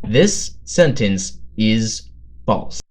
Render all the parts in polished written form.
This sentence is false.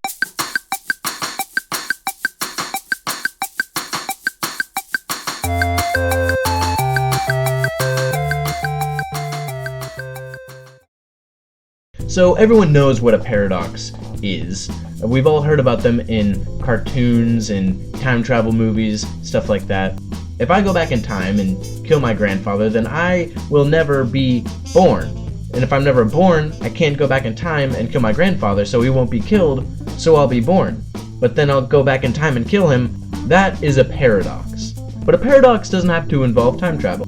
So everyone knows what a paradox is. We've all heard about them in cartoons and time travel movies, stuff like that. If I go back in time and kill my grandfather, then I will never be born. And if I'm never born, I can't go back in time and kill my grandfather, so he won't be killed, so I'll be born. But then I'll go back in time and kill him. That is a paradox. But a paradox doesn't have to involve time travel.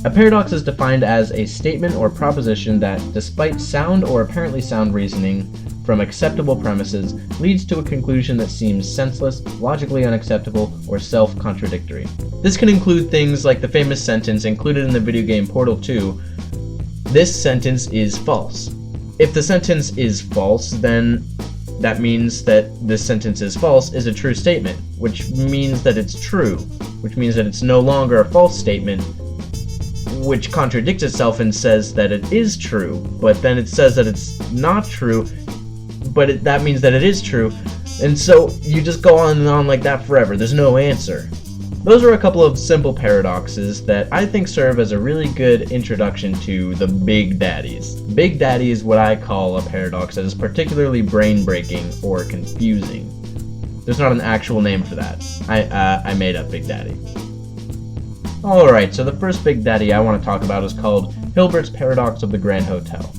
A paradox is defined as a statement or proposition that, despite sound or apparently sound reasoning from acceptable premises, leads to a conclusion that seems senseless, logically unacceptable, or self-contradictory. This can include things like the famous sentence included in the video game Portal 2, "This sentence is false." If the sentence is false, then that means that this sentence is false is a true statement, which means that it's true, which means that it's no longer a false statement, which contradicts itself and says that it is true, but then it says that it's not true, but that means that it is true, and so you just go on and on like that forever. There's no answer. Those are a couple of simple paradoxes that I think serve as a really good introduction to the Big Daddies. Big Daddy is what I call a paradox that is particularly brain-breaking or confusing. There's not an actual name for that. I made up Big Daddy. Alright, so the first Big Daddy I want to talk about is called Hilbert's Paradox of the Grand Hotel.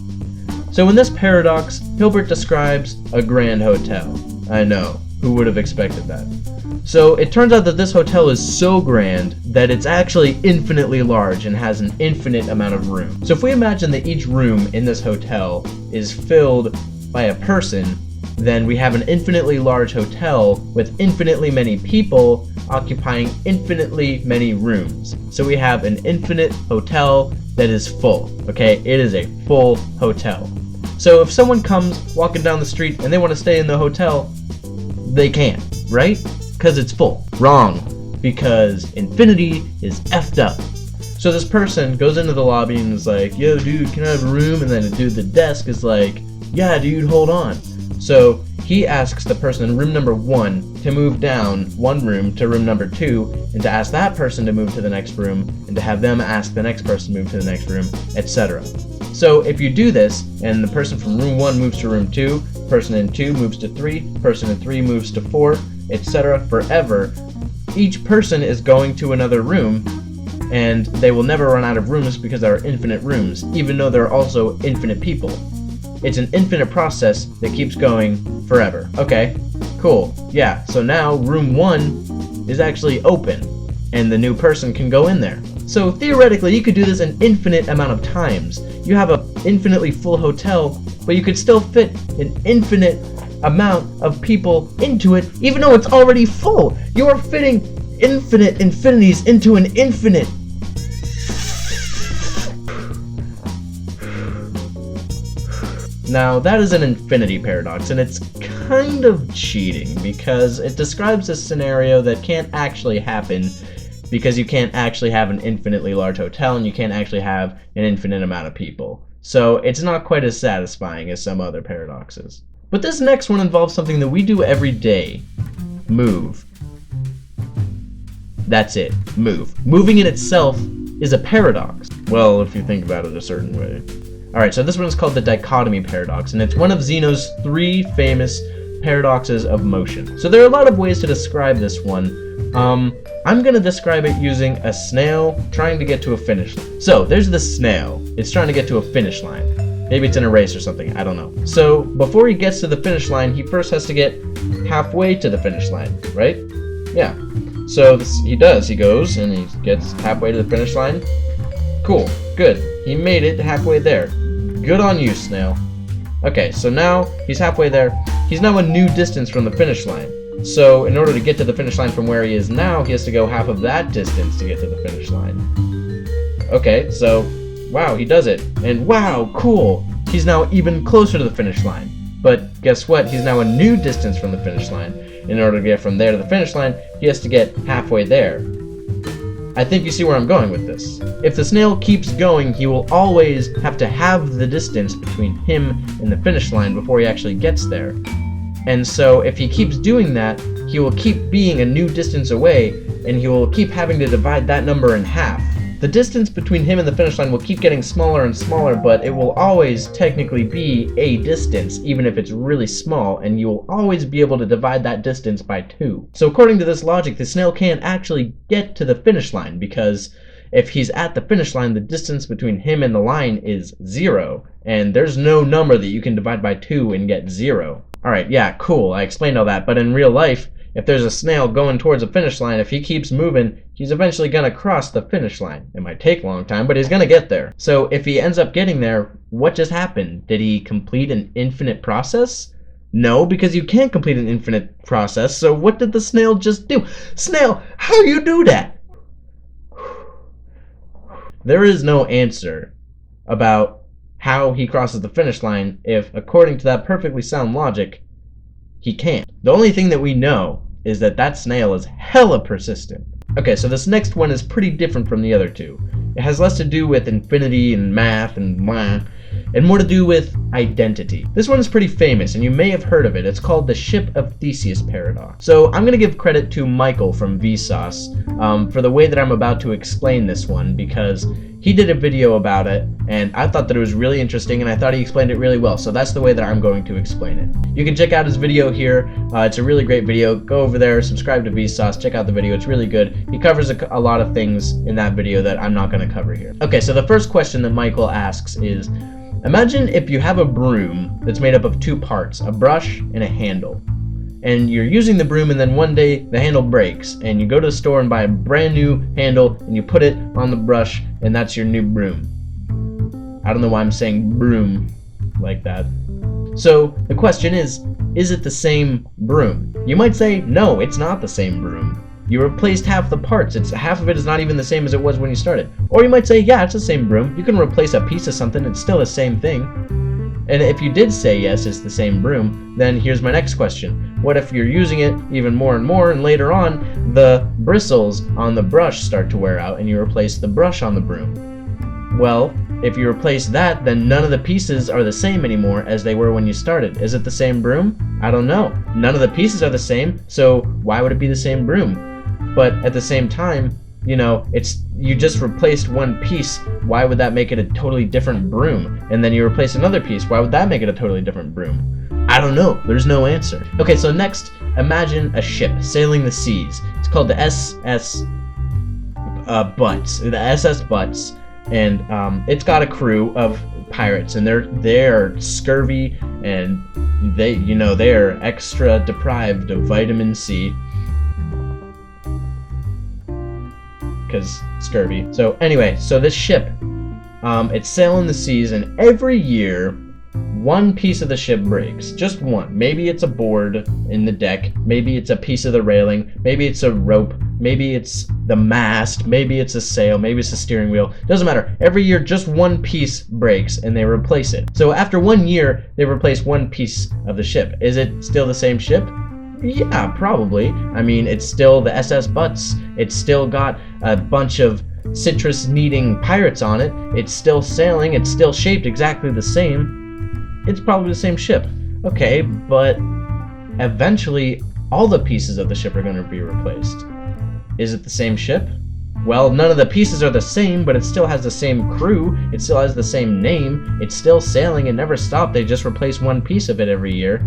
So in this paradox, Hilbert describes a grand hotel. I know, who would have expected that? So it turns out that this hotel is so grand that it's actually infinitely large and has an infinite amount of room. So if we imagine that each room in this hotel is filled by a person, then we have an infinitely large hotel with infinitely many people occupying infinitely many rooms. So we have an infinite hotel that is full, okay? It is a full hotel. So if someone comes walking down the street and they want to stay in the hotel, they can't, right? Because it's full. Wrong. Because infinity is effed up. So this person goes into the lobby and is like, "Yo, dude, can I have a room?" And then the dude at the desk is like, "Yeah, dude, hold on." So he asks the person in room number 1 to move down one room to room number 2, and to ask that person to move to the next room, and to have them ask the next person to move to the next room, etc. So if you do this, and the person from room 1 moves to room 2, person in 2 moves to 3, person in 3 moves to 4, etc. forever, each person is going to another room, and they will never run out of rooms because there are infinite rooms, even though there are also infinite people. It's an infinite process that keeps going forever. Okay, cool. Yeah, so now room 1 is actually open, and the new person can go in there. So theoretically, you could do this an infinite amount of times. You have an infinitely full hotel, but you could still fit an infinite amount of people into it, even though it's already full. You are fitting infinite infinities into an infinite. Now, that is an infinity paradox, and it's kind of cheating because it describes a scenario that can't actually happen because you can't actually have an infinitely large hotel and you can't actually have an infinite amount of people. So it's not quite as satisfying as some other paradoxes. But this next one involves something that we do every day. Move. That's it. Move. Moving in itself is a paradox. Well, if you think about it a certain way. Alright, so this one is called the dichotomy paradox, and it's one of Zeno's 3 famous paradoxes of motion. So there are a lot of ways to describe this one. I'm going to describe it using a snail trying to get to a finish line. So there's the snail. It's trying to get to a finish line. Maybe it's in a race or something, I don't know. So before he gets to the finish line, he first has to get halfway to the finish line, right? Yeah. So he does. He goes and he gets halfway to the finish line. Cool. Good. He made it halfway there. Good on you, snail. Okay, so now he's halfway there. He's now a new distance from the finish line. So in order to get to the finish line from where he is now, he has to go half of that distance to get to the finish line. Okay, so wow, he does it. And wow, cool. He's now even closer to the finish line. But guess what? He's now a new distance from the finish line. In order to get from there to the finish line, he has to get halfway there. I think you see where I'm going with this. If the snail keeps going, he will always have to have the distance between him and the finish line before he actually gets there. And so if he keeps doing that, he will keep being a new distance away, and he will keep having to divide that number in half. The distance between him and the finish line will keep getting smaller and smaller, but it will always technically be a distance, even if it's really small, and you will always be able to divide that distance by 2. So according to this logic, the snail can't actually get to the finish line, because if he's at the finish line, the distance between him and the line is 0, and there's no number that you can divide by 2 and get 0. Alright, yeah, cool, I explained all that, but in real life, if there's a snail going towards a finish line, if he keeps moving, he's eventually going to cross the finish line. It might take a long time, but he's going to get there. So if he ends up getting there, what just happened? Did he complete an infinite process? No, because you can't complete an infinite process, so what did the snail just do? Snail, how you do that? There is no answer about how he crosses the finish line if, according to that perfectly sound logic, he can't. The only thing that we know is that that snail is hella persistent. Okay, so this next one is pretty different from the other two. It has less to do with infinity and math and blah, and more to do with identity. This one is pretty famous, and you may have heard of it. It's called the Ship of Theseus paradox. So I'm going to give credit to Michael from Vsauce for the way that I'm about to explain this one, because he did a video about it, and I thought that it was really interesting, and I thought he explained it really well, so that's the way that I'm going to explain it. You can check out his video here. It's a really great video. Go over there, subscribe to Vsauce, check out the video. It's really good. He covers a lot of things in that video that I'm not going to cover here. Okay, so the first question that Michael asks is, imagine if you have a broom that's made up of 2 parts, a brush and a handle. And you're using the broom, and then one day the handle breaks, and you go to the store and buy a brand new handle, and you put it on the brush, and that's your new broom. I don't know why I'm saying broom like that. So the question is it the same broom? You might say, no, it's not the same broom. You replaced half the parts. Half of it is not even the same as it was when you started. Or you might say, yeah, it's the same broom. You can replace a piece of something, it's still the same thing. And if you did say yes, it's the same broom, then here's my next question. What if you're using it even more and more, and later on, the bristles on the brush start to wear out, and you replace the brush on the broom? Well, if you replace that, then none of the pieces are the same anymore as they were when you started. Is it the same broom? I don't know. None of the pieces are the same, so why would it be the same broom? But at the same time, you know, you just replaced one piece. Why would that make it a totally different broom? And then you replace another piece. Why would that make it a totally different broom? I don't know. There's no answer. Okay, so next, imagine a ship sailing the seas. It's called the SS Butts. The SS Butts, and it's got a crew of pirates, and they're scurvy, and they're extra deprived of vitamin C. Because scurvy. So anyway, so this ship, it's sailing the seas, and every year one piece of the ship breaks. Just one. Maybe it's a board in the deck, maybe it's a piece of the railing, maybe it's a rope, maybe it's the mast, maybe it's a sail, maybe it's the steering wheel. Doesn't matter. Every year just one piece breaks and they replace it. So after 1 year they replace one piece of the ship. Is it still the same ship? Yeah, probably. I mean, it's still the SS Butts. It's still got a bunch of citrus-needing pirates on it. It's still sailing. It's still shaped exactly the same. It's probably the same ship. Okay, but eventually all the pieces of the ship are going to be replaced. Is it the same ship? Well, none of the pieces are the same, but it still has the same crew. It still has the same name. It's still sailing. It never stopped. They just replace one piece of it every year.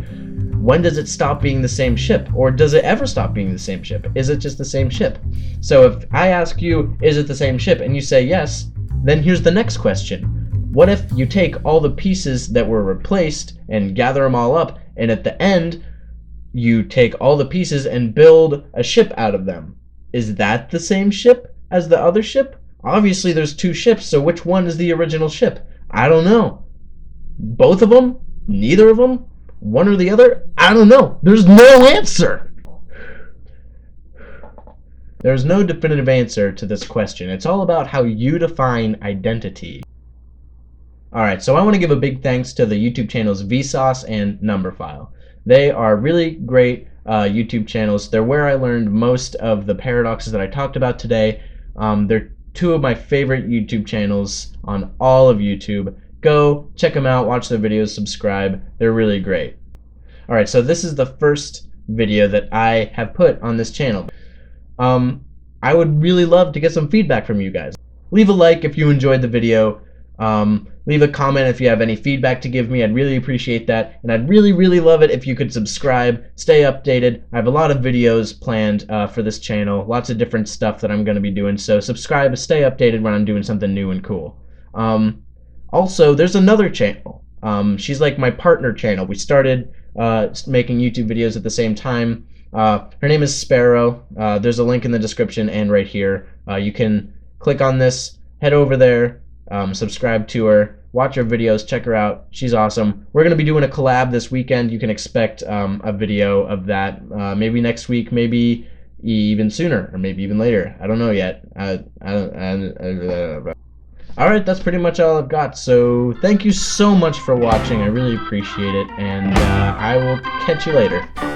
When does it stop being the same ship? Or does it ever stop being the same ship? Is it just the same ship? So if I ask you, is it the same ship, and you say yes, then here's the next question. What if you take all the pieces that were replaced and gather them all up, and at the end, you take all the pieces and build a ship out of them? Is that the same ship as the other ship? Obviously there's 2 ships, so which one is the original ship? I don't know. Both of them? Neither of them? One or the other? I don't know. There's no answer. There's no definitive answer to this question. It's all about how you define identity. Alright, so I want to give a big thanks to the YouTube channels Vsauce and Numberphile. They are really great YouTube channels. They're where I learned most of the paradoxes that I talked about today. They're two of my favorite YouTube channels on all of YouTube. Go check them out, watch their videos, subscribe. They're really great. Alright, so this is the first video that I have put on this channel. I would really love to get some feedback from you guys. Leave a like if you enjoyed the video. Leave a comment if you have any feedback to give me. I'd really appreciate that. And I'd really love it if you could subscribe, stay updated. I have a lot of videos planned for this channel, lots of different stuff that I'm going to be doing. So subscribe, stay updated when I'm doing something new and cool. Also, there's another channel. She's like my partner channel. We started making YouTube videos at the same time. Her name is Sparrow. There's a link in the description and right here. You can click on this, head over there, subscribe to her, watch her videos, check her out. She's awesome. We're going to be doing a collab this weekend. You can expect a video of that maybe next week, maybe even sooner, or maybe even later. I don't know yet. Alright, that's pretty much all I've got. So thank you so much for watching. I really appreciate it, and I will catch you later.